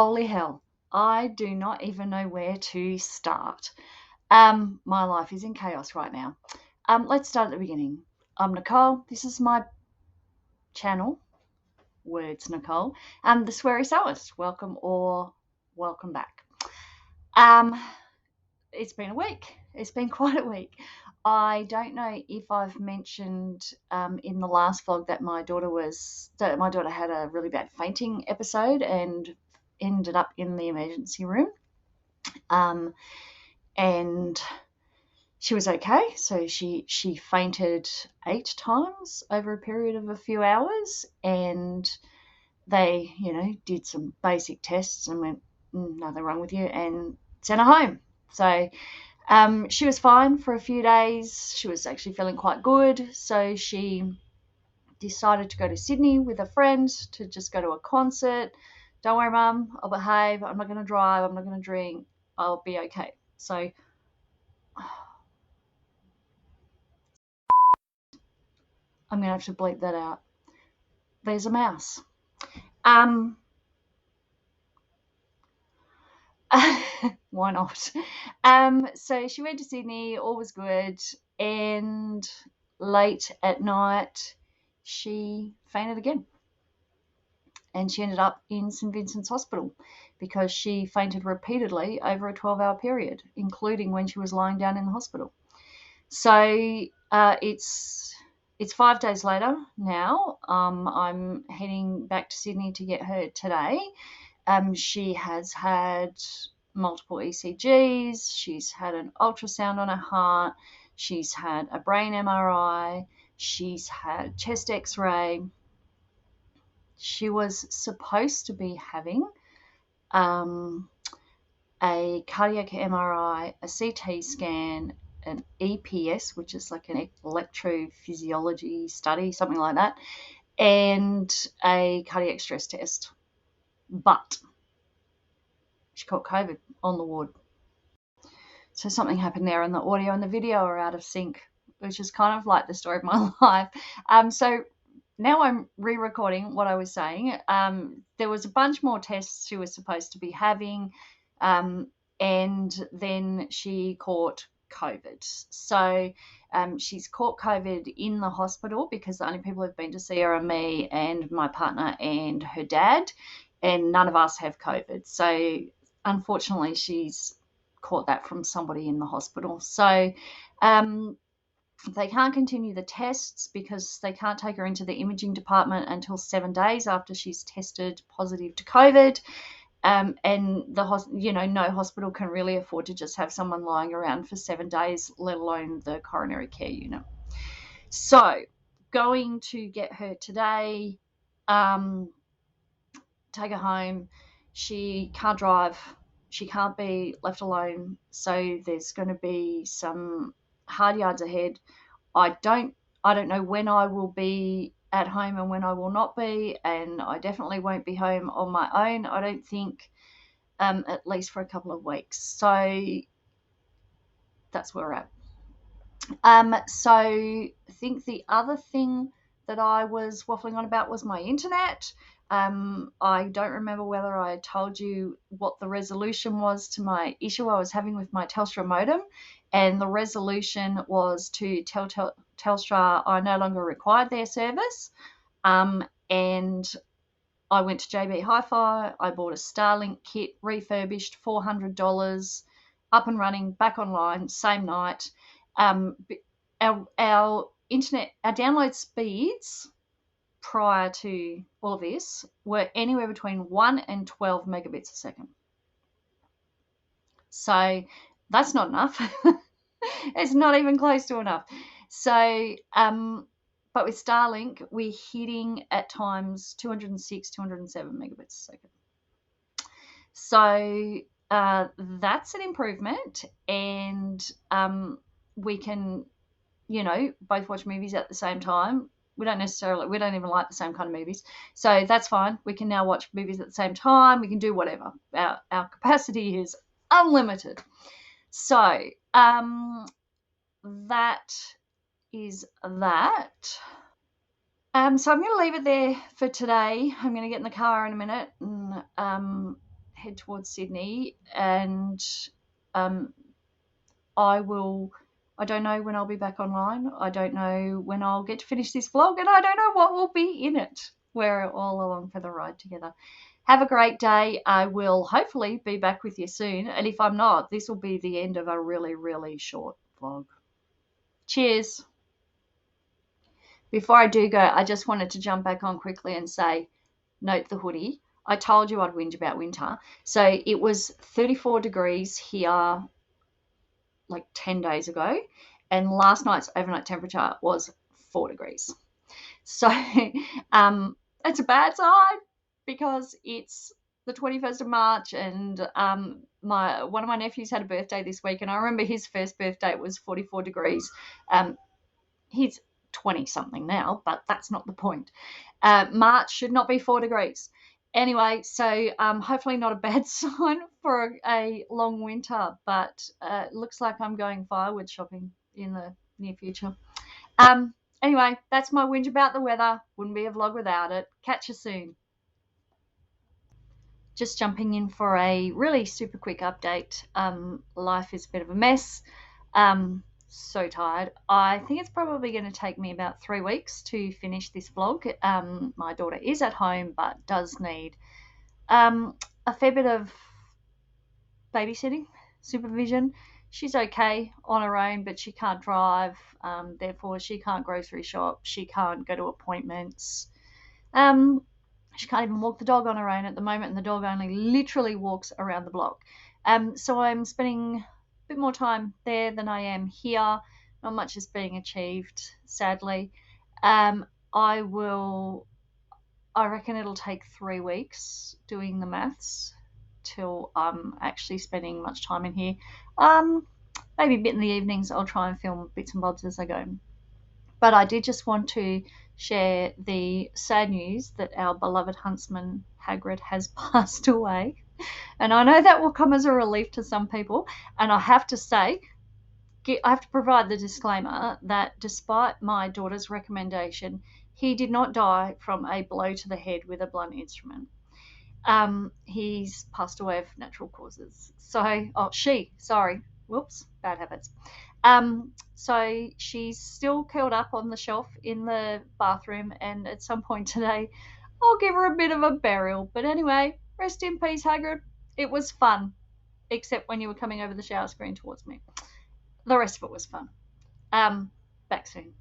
Holy hell, I do not even know where to start. My life is in chaos right now. Let's start at the beginning. I'm Nicole. This is my channel, Words Nicole. The Sweary Sewist. Welcome or welcome back. It's been a week. It's been quite a week. I don't know if I've mentioned in the last vlog that my daughter had a really bad fainting episode and ended up in the emergency room. And she was okay. So she fainted 8 times over a period of a few hours, and they, did some basic tests and went, nothing wrong with you, and sent her home. So she was fine for a few days. She was actually feeling quite good. So she decided to go to Sydney with a friend to just go to a concert. Don't worry, Mum, I'll behave. I'm not going to drive. I'm not going to drink. I'll be okay. So I'm going to have to bleep that out. There's a mouse. Why not? So she went to Sydney, all was good, and late at night she fainted again. And she ended up in St Vincent's Hospital because she fainted repeatedly over a 12-hour period, including when she was lying down in the hospital. So it's 5 days later now. I'm heading back to Sydney to get her today. She has had multiple ECGs. She's had an ultrasound on her heart. She's had a brain MRI. She's had chest X-ray. She was supposed to be having a cardiac MRI, a CT scan, an EPS, which is like an electrophysiology study, something like that, and a cardiac stress test. But she caught COVID on the ward. So something happened there, and the audio and the video are out of sync, which is kind of like the story of my life. So now I'm re-recording what I was saying. There was a bunch more tests she was supposed to be having, and then she caught COVID. So she's caught COVID in the hospital because the only people who've been to see her are me and my partner and her dad, and none of us have COVID. So unfortunately, she's caught that from somebody in the hospital. So they can't continue the tests because they can't take her into the imaging department until 7 days after she's tested positive to COVID. And no hospital can really afford to just have someone lying around for 7 days, let alone the coronary care unit. So going to get her today, take her home. She can't drive. She can't be left alone. So there's going to be some hard yards ahead. I don't know when I will be at home and when I will not be, and I definitely won't be home on my own, I don't think, at least for a couple of weeks. So that's where we're at. So I think the other thing that I was waffling on about was my internet. I don't remember whether I told you what the resolution was to my issue I was having with my Telstra modem, and the resolution was to tell Telstra I no longer required their service. And I went to JB Hi-Fi. I bought a Starlink kit, refurbished, $400, up and running, back online, same night. Our internet, our download speeds prior to all of this were anywhere between 1 and 12 megabits a second. So that's not enough. It's not even close to enough. So, but with Starlink, we're hitting at times 206, 207 megabits a second. So that's an improvement, and we can, both watch movies at the same time. We don't even like the same kind of movies. So that's fine. We can now watch movies at the same time. We can do whatever. Our capacity is unlimited. So that is that. So I'm going to leave it there for today. I'm going to get in the car in a minute and head towards Sydney, and um, I don't know when I'll be back online. I don't know when I'll get to finish this vlog, and I don't know what will be in it. We're all along for the ride together. Have a great day. I will hopefully be back with you soon. And if I'm not, this will be the end of a really, really short vlog. Cheers. Before I do go, I just wanted to jump back on quickly and say, note the hoodie. I told you I'd whinge about winter. So it was 34 degrees here like 10 days ago, and last night's overnight temperature was 4 degrees. So it's a bad sign because it's the 21st of March, and one of my nephews had a birthday this week, and I remember his first birthday was 44 degrees. He's 20 something now, but that's not the point. March should not be 4 degrees. Anyway, so hopefully not a bad sign for a long winter, but looks like I'm going firewood shopping in the near future. Anyway, that's my whinge about the weather. Wouldn't be a vlog without it. Catch you soon. Just jumping in for a really super quick update. Life is a bit of a mess. So tired. I think it's probably going to take me about 3 weeks to finish this vlog. My daughter is at home but does need a fair bit of babysitting, supervision. She's okay on her own, but she can't drive. Therefore, she can't grocery shop. She can't go to appointments. She can't even walk the dog on her own at the moment, and the dog only literally walks around the block. So I'm spending a bit more time there than I am here. Not much is being achieved, sadly. I reckon it'll take 3 weeks doing the maths till I'm actually spending much time in here. Maybe a bit in the evenings. I'll try and film bits and bobs as I go. But I did just want to share the sad news that our beloved huntsman Hagrid has passed away. And I know that will come as a relief to some people. And I have to say, I have to provide the disclaimer that despite my daughter's recommendation, he did not die from a blow to the head with a blunt instrument. He's passed away of natural causes. Whoops, bad habits. So she's still curled up on the shelf in the bathroom, and at some point today I'll give her a bit of a burial. But anyway, rest in peace, Hagrid. It was fun, except when you were coming over the shower screen towards me. The rest of it was fun. Back soon.